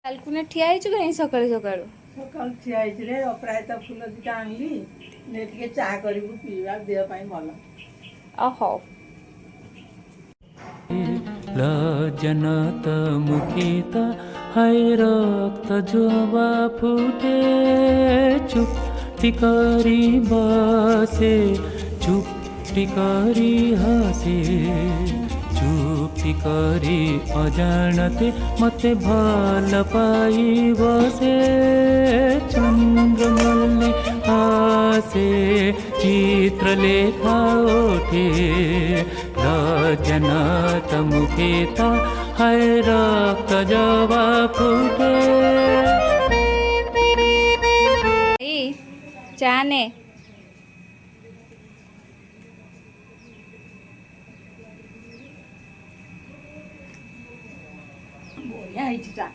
କାଲକୁନା ଠିଆ ହେଇଛୁ କି ନାହିଁ ସକାଳୁ ସକାଳୁ? ସକାଳୁ ଠିଆ ହେଇଛି ରେ ଅପରାଜିତା ଫୁଲ ଦିଟା ଆଣିଲି ନେ ଟିକେ ଚା କରିବୁ ପିଇବା ଦେହ ପାଇଁ ଭଲ। ହଉ। ଲଜନତ ମୁଖିତ ହାय ରକ୍ତ ଜବା ଫୁଟେ ଚୁପ୍ତି କରି ବସେ ଚୁପ୍ତି କରି ହସେ ଚୁପ୍ତି କରି ଅଜାଣତେ ମତେ ଭଲ ପାଇ ବସେ ଚନ୍ଦ୍ରମଲ୍ଲି ହାସେ ଚିତ୍ରଲେଖା ଓଠେ लजनत मुखेता हाय रक्त जवा फुटे। चा ने ବଢ଼ିଆ ହେଇଛି ଚା।